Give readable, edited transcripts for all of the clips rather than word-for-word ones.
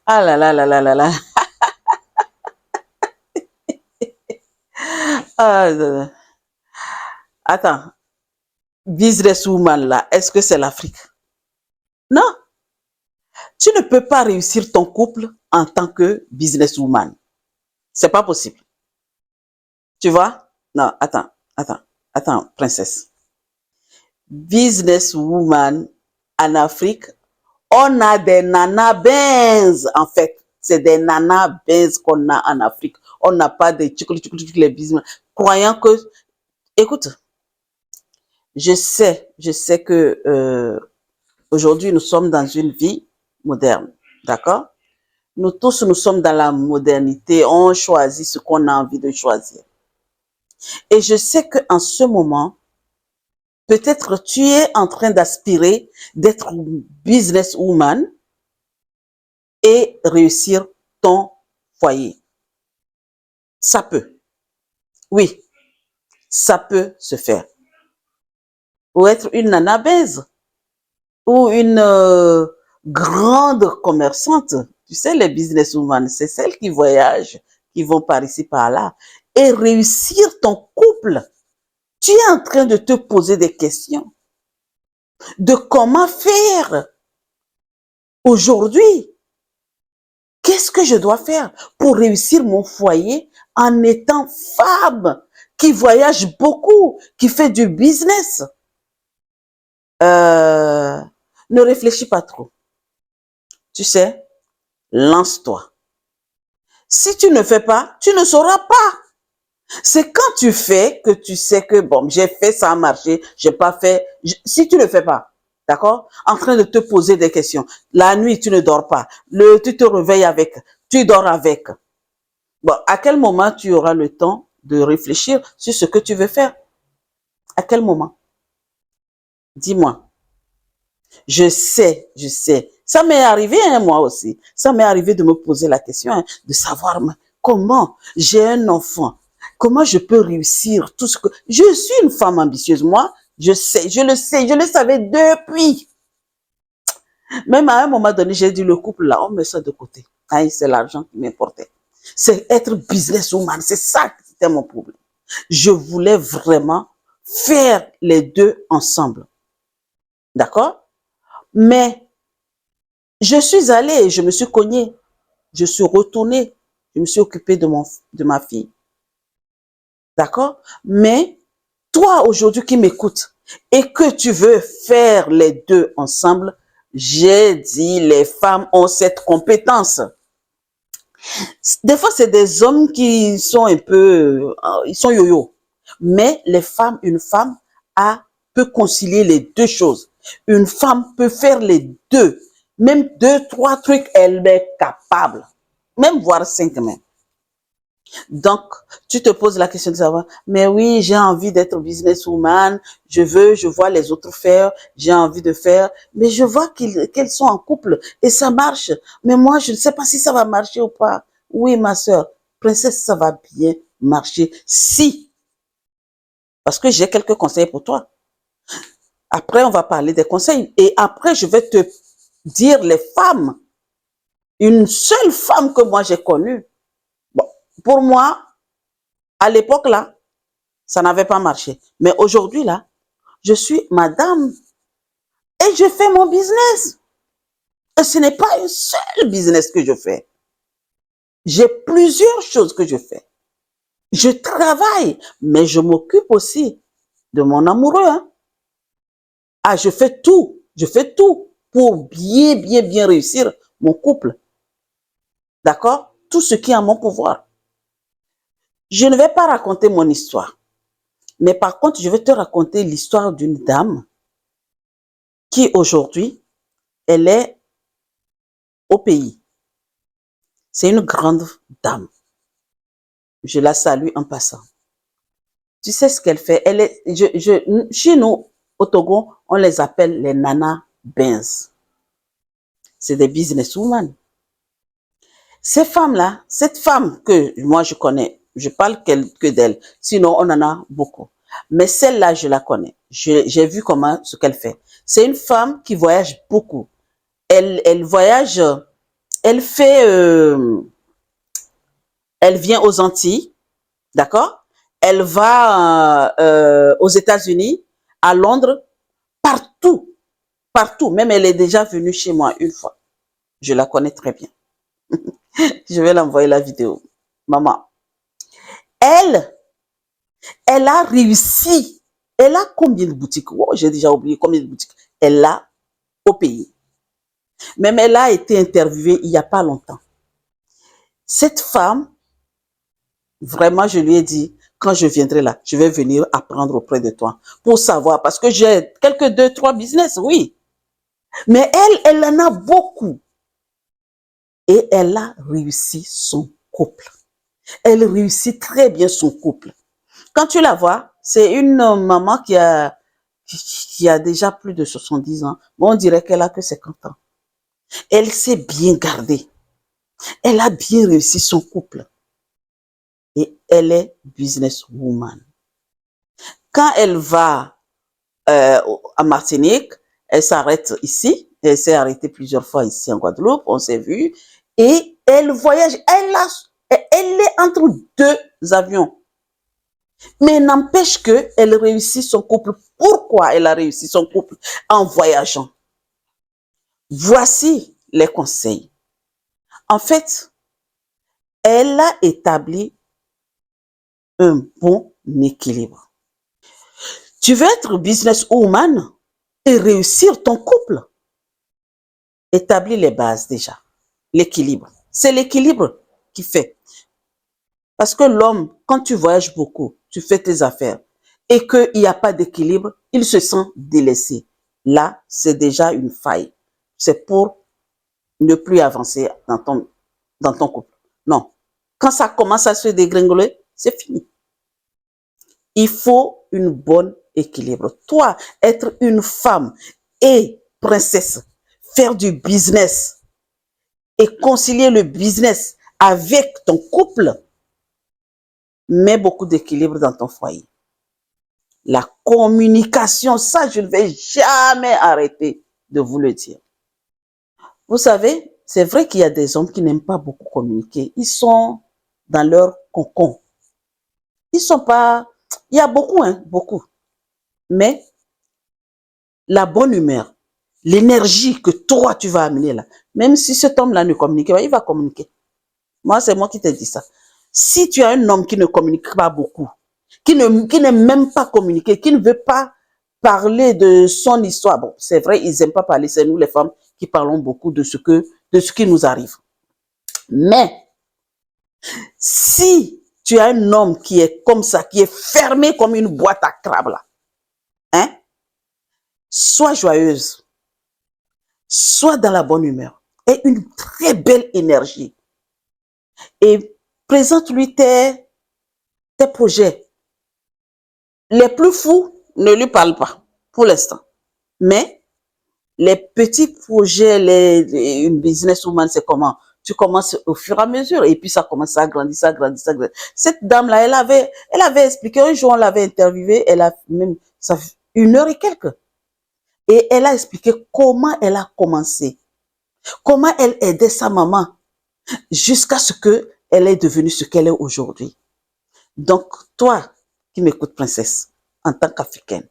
Ah là là là là là là. Ah, attends, businesswoman là, est-ce que c'est l'Afrique? Non, tu ne peux pas réussir ton couple en tant que businesswoman. C'est pas possible. Tu vois? Non, attends, princesse. Businesswoman en Afrique, on a des nanas benz, en fait. C'est des nanas benz qu'on a en Afrique. On n'a pas de les business. Croyant que, écoute, je sais que aujourd'hui nous sommes dans une vie moderne, d'accord? Nous tous, nous sommes dans la modernité. On choisit ce qu'on a envie de choisir. Et je sais qu'en ce moment, peut-être tu es en train d'aspirer d'être businesswoman et réussir ton foyer. Ça peut. Oui, ça peut se faire. Ou être une nana baise ou une grande commerçante. Tu sais, les businesswomen, c'est celles qui voyagent, qui vont par ici, par là. Et réussir ton couple. Tu es en train de te poser des questions de comment faire aujourd'hui. Qu'est-ce que je dois faire pour réussir mon foyer en étant femme qui voyage beaucoup, qui fait du business? Euh, Ne réfléchis pas trop. Tu sais, lance-toi. Si tu ne fais pas, tu ne sauras pas. C'est quand tu fais que tu sais que, bon, j'ai fait, ça a marché, j'ai pas fait. Si tu ne fais pas, d'accord? En train de te poser des questions. La nuit, tu ne dors pas. Tu te réveilles avec. Tu dors avec. Bon, à quel moment tu auras le temps de réfléchir sur ce que tu veux faire? À quel moment? Dis-moi. Je sais. Ça m'est arrivé, hein, moi aussi. Ça m'est arrivé de me poser la question, hein, de savoir comment j'ai un enfant, comment je peux réussir tout ce que... Je suis une femme ambitieuse, moi, je sais, je le savais depuis. Même à un moment donné, j'ai dit, le couple là, on met ça de côté. Ah, c'est l'argent qui m'importait. C'est être businesswoman, c'est ça qui était mon problème. Je voulais vraiment faire les deux ensemble. D'accord? Mais je suis allée, je me suis cognée, je suis retournée, je me suis occupée de ma fille. D'accord? Mais toi, aujourd'hui, qui m'écoutes et que tu veux faire les deux ensemble, j'ai dit, les femmes ont cette compétence. Des fois, c'est des hommes qui sont un peu, ils sont yo-yo. Mais les femmes, une femme peut concilier les deux choses. Une femme peut faire les deux. Même deux, trois trucs, elle est capable. Même voire cinq même. Donc, tu te poses la question de savoir, mais oui, j'ai envie d'être businesswoman, je vois les autres faire, j'ai envie de faire, mais je vois qu'elles sont en couple et ça marche. Mais moi, je ne sais pas si ça va marcher ou pas. Oui, ma sœur, princesse, ça va bien marcher si, parce que j'ai quelques conseils pour toi. Après, on va parler des conseils et après, je vais te dire les femmes. Une seule femme que moi j'ai connue. Bon, pour moi, à l'époque là, ça n'avait pas marché. Mais aujourd'hui, là, je suis madame et je fais mon business. Et ce n'est pas une seule business que je fais. J'ai plusieurs choses que je fais. Je travaille, mais je m'occupe aussi de mon amoureux. Hein. Ah, je fais tout pour bien réussir mon couple. D'accord? Tout ce qui est en mon pouvoir. Je ne vais pas raconter mon histoire. Mais par contre, je vais te raconter l'histoire d'une dame qui aujourd'hui, elle est au pays. C'est une grande dame. Je la salue en passant. Tu sais ce qu'elle fait? Chez nous, au Togo, on les appelle les nanas benz. C'est des businesswomen. Ces femmes-là, cette femme que moi je connais, je parle que d'elle, sinon on en a beaucoup. Mais celle-là, je la connais. J'ai vu ce qu'elle fait. C'est une femme qui voyage beaucoup. Elle voyage, Elle fait, elle vient aux Antilles, d'accord? Elle va aux États-Unis, à Londres, partout, partout. Même elle est déjà venue chez moi une fois. Je la connais très bien. Je vais l'envoyer la vidéo. Maman. Elle, elle a réussi. Elle a combien de boutiques? Oh, j'ai déjà oublié combien de boutiques elle a au pays. Même elle a été interviewée il n'y a pas longtemps. Cette femme, vraiment, je lui ai dit, quand je viendrai là, je vais venir apprendre auprès de toi pour savoir, parce que j'ai quelques 2, 3 business, oui. Mais elle en a beaucoup. Et elle a réussi son couple. Elle réussit très bien son couple. Quand tu la vois, c'est une maman qui a déjà plus de 70 ans. Bon, on dirait qu'elle a que 50 ans. Elle s'est bien gardée. Elle a bien réussi son couple. Et elle est businesswoman. Quand elle va à Martinique, elle s'arrête ici. Elle s'est arrêtée plusieurs fois ici en Guadeloupe. On s'est vu. Et elle voyage. Elle est entre 2 avions. Mais n'empêche qu'elle réussit son couple. Pourquoi elle a réussi son couple? En voyageant. Voici les conseils. En fait, elle a établi un bon équilibre. Tu veux être businesswoman et réussir ton couple. Établis les bases déjà. L'équilibre. C'est l'équilibre qui fait. Parce que l'homme, quand tu voyages beaucoup, tu fais tes affaires et qu'il n'y a pas d'équilibre, il se sent délaissé. Là, c'est déjà une faille. C'est pour ne plus avancer dans ton couple. Non. Quand ça commence à se dégringoler, c'est fini. Il faut une bonne équilibre. Toi, être une femme et princesse, faire du business et concilier le business avec ton couple, mets beaucoup d'équilibre dans ton foyer. La communication, ça, je ne vais jamais arrêter de vous le dire. Vous savez, c'est vrai qu'il y a des hommes qui n'aiment pas beaucoup communiquer. Ils sont dans leur cocon. Ils sont pas... Il y a beaucoup, hein, beaucoup. Mais la bonne humeur, l'énergie que toi, tu vas amener là, même si cet homme-là ne communique pas, il va communiquer. Moi, c'est moi qui te dis ça. Si tu as un homme qui ne communique pas beaucoup, qui n'aime même pas communiquer, qui ne veut pas parler de son histoire, bon, c'est vrai, ils n'aiment pas parler, c'est nous les femmes qui parlons beaucoup de ce qui nous arrive. Mais, si tu as un homme qui est comme ça, qui est fermé comme une boîte à crabes là, hein, sois joyeuse, sois dans la bonne humeur et une très belle énergie. Et présente-lui tes projets. Les plus fous, ne lui parle pas pour l'instant. Mais les petits projets, une businesswoman, c'est comment? Tu commences au fur et à mesure et puis ça commence à grandir, ça grandit, ça grandit. Cette dame-là, elle avait expliqué, un jour on l'avait interviewée, elle a même, ça fait 1 heure et quelques. Et elle a expliqué comment elle a commencé. Comment elle aidait sa maman jusqu'à ce qu'elle est devenue ce qu'elle est aujourd'hui. Donc, toi qui m'écoutes, princesse, en tant qu'Africaine,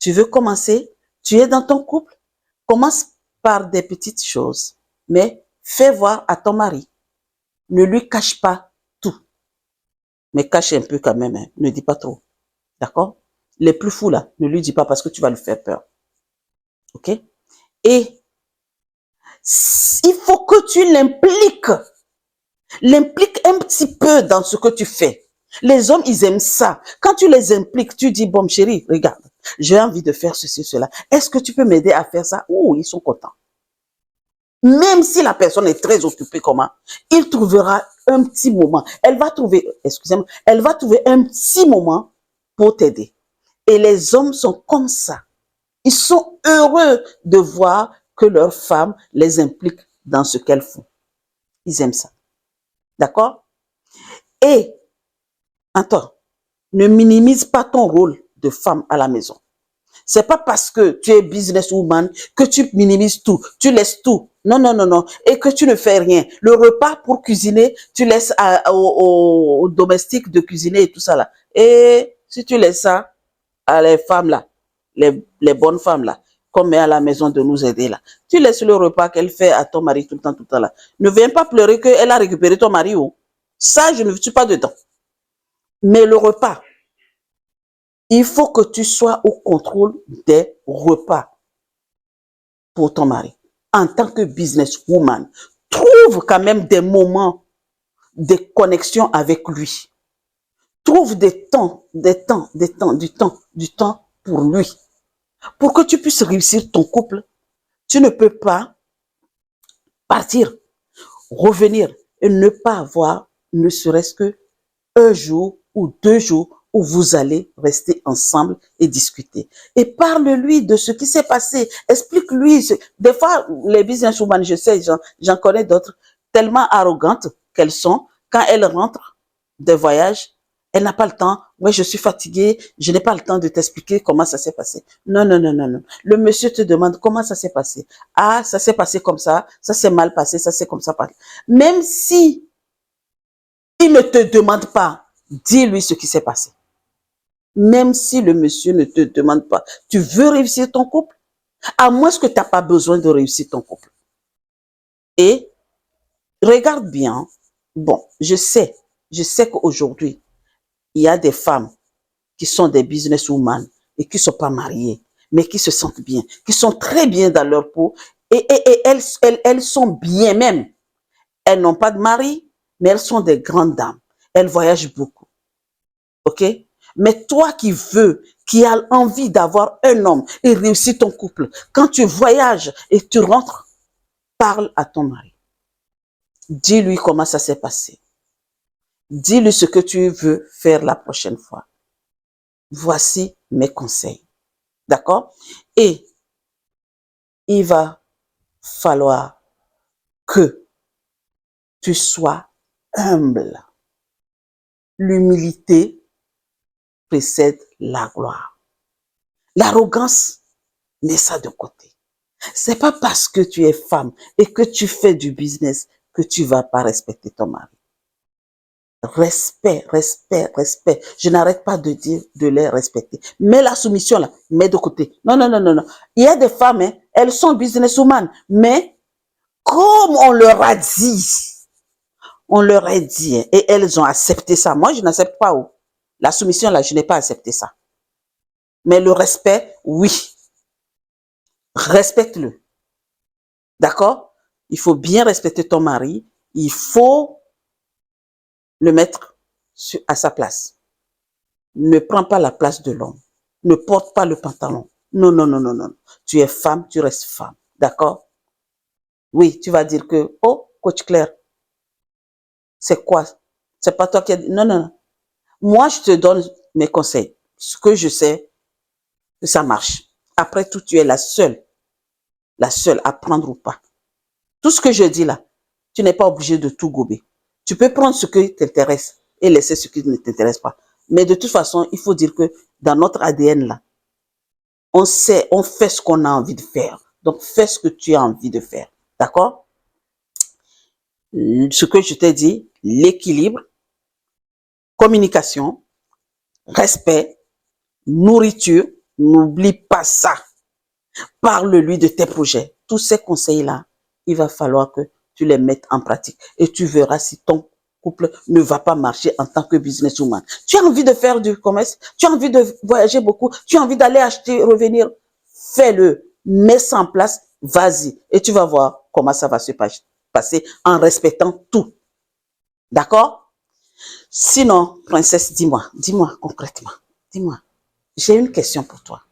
tu veux commencer, tu es dans ton couple, commence par des petites choses, mais fais voir à ton mari. Ne lui cache pas tout, mais cache un peu quand même, hein. Ne dis pas trop, d'accord? Les plus fous là, ne lui dis pas parce que tu vas lui faire peur, ok? Et il faut que tu l'impliques un petit peu dans ce que tu fais. Les hommes, ils aiment ça. Quand tu les impliques, tu dis, bon, chérie, regarde, j'ai envie de faire ceci, cela. Est-ce que tu peux m'aider à faire ça? Oh, ils sont contents. Même si la personne est très occupée, comment? Il trouvera un petit moment. Elle va trouver, excusez-moi, elle va trouver un petit moment pour t'aider. Et les hommes sont comme ça. Ils sont heureux de voir que leurs femmes les impliquent dans ce qu'elles font. Ils aiment ça. D'accord? Et, attends, ne minimise pas ton rôle de femme à la maison. C'est pas parce que tu es businesswoman que tu minimises tout. Tu laisses tout Non, non, non, non. Et que tu ne fais rien. Le repas pour cuisiner, tu laisses aux domestiques de cuisiner et tout ça là. Et si tu laisses ça à les femmes là, les bonnes femmes là, qu'on met à la maison de nous aider là, tu laisses le repas qu'elle fait à ton mari tout le temps là. Ne viens pas pleurer qu'elle a récupéré ton mari. Oh. Ça, je ne suis pas dedans. Mais le repas, il faut que tu sois au contrôle des repas pour ton mari. En tant que businesswoman, trouve quand même des moments de connexion avec lui. Trouve du temps pour lui. Pour que tu puisses réussir ton couple, tu ne peux pas partir, revenir et ne pas avoir ne serait-ce que un jour ou 2 jours où vous allez rester ensemble et discuter. Et parle-lui de ce qui s'est passé. Explique-lui. Des fois, les businesswomen, je sais, j'en connais d'autres, tellement arrogantes qu'elles sont, quand elles rentrent des voyages, elle n'a pas le temps. Ouais, je suis fatiguée, je n'ai pas le temps de t'expliquer comment ça s'est passé. Non, non, non, non, non. Le monsieur te demande comment ça s'est passé. Ah, ça s'est passé comme ça s'est mal passé, ça s'est comme ça passé. Même si il ne te demande pas, dis-lui ce qui s'est passé. Même si le monsieur ne te demande pas, tu veux réussir ton couple, à moins que tu n'as pas besoin de réussir ton couple. Et regarde bien, bon, je sais qu'aujourd'hui, il y a des femmes qui sont des businesswomen et qui ne sont pas mariées, mais qui se sentent bien, qui sont très bien dans leur peau et elles sont bien même. Elles n'ont pas de mari, mais elles sont des grandes dames. Elles voyagent beaucoup. OK? Mais toi qui as envie d'avoir un homme et réussir ton couple, quand tu voyages et tu rentres, parle à ton mari. Dis-lui comment ça s'est passé. Dis-lui ce que tu veux faire la prochaine fois. Voici mes conseils. D'accord? Et il va falloir que tu sois humble. L'humilité précède la gloire. L'arrogance, mets ça de côté. C'est pas parce que tu es femme et que tu fais du business que tu vas pas respecter ton mari. Respect, respect, respect. Je n'arrête pas de dire de les respecter. Mais la soumission là, mets de côté. Non, non, non, non, non. Il y a des femmes, hein, elles sont businesswomen, mais comme on leur a dit, hein, et elles ont accepté ça. Moi, je n'accepte pas. Oh. La soumission là, je n'ai pas accepté ça. Mais le respect, oui. Respecte-le. D'accord? Il faut bien respecter ton mari. Il faut le mettre à sa place. Ne prends pas la place de l'homme. Ne porte pas le pantalon. Non, non, non, non, non. Tu es femme, tu restes femme. D'accord? Oui, tu vas dire que, oh, coach Claire, c'est quoi? C'est pas toi qui as dit. Non, non, non. Moi, je te donne mes conseils. Ce que je sais, que ça marche. Après tout, tu es la seule à prendre ou pas. Tout ce que je dis là, tu n'es pas obligé de tout gober. Tu peux prendre ce qui t'intéresse et laisser ce qui ne t'intéresse pas. Mais de toute façon, il faut dire que dans notre ADN là, on sait, on fait ce qu'on a envie de faire. Donc, fais ce que tu as envie de faire. D'accord? Ce que je t'ai dit, l'équilibre, communication, respect, nourriture, n'oublie pas ça. Parle-lui de tes projets. Tous ces conseils-là, il va falloir que tu les mettes en pratique. Et tu verras si ton couple ne va pas marcher en tant que businesswoman. Tu as envie de faire du commerce, tu as envie de voyager beaucoup, tu as envie d'aller acheter, revenir, fais-le. Mets ça en place, vas-y. Et tu vas voir comment ça va se passer en respectant tout. D'accord? Sinon, princesse, dis-moi concrètement, dis-moi, j'ai une question pour toi.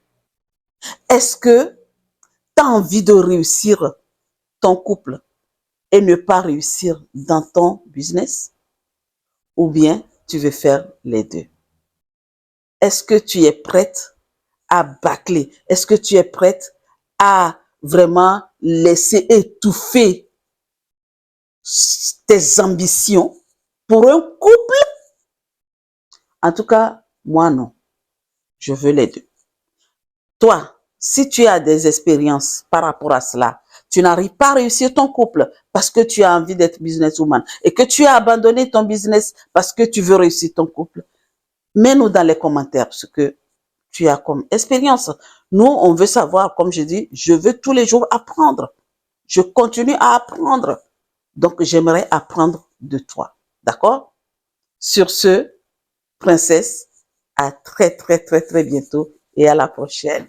Est-ce que tu as envie de réussir ton couple et ne pas réussir dans ton business? Ou bien tu veux faire les deux? Est-ce que tu es prête à bâcler? Est-ce que tu es prête à vraiment laisser étouffer tes ambitions pour un couple? En tout cas, moi non. Je veux les deux. Toi, Si tu as des expériences par rapport à cela, tu n'arrives pas à réussir ton couple parce que tu as envie d'être businesswoman et que tu as abandonné ton business parce que tu veux réussir ton couple, mets-nous dans les commentaires ce que tu as comme expérience. Nous, on veut savoir, comme je dis, je veux tous les jours apprendre. Je continue à apprendre. Donc, j'aimerais apprendre de toi. D'accord? Sur ce, princesse, à très, très, très, très bientôt et à la prochaine.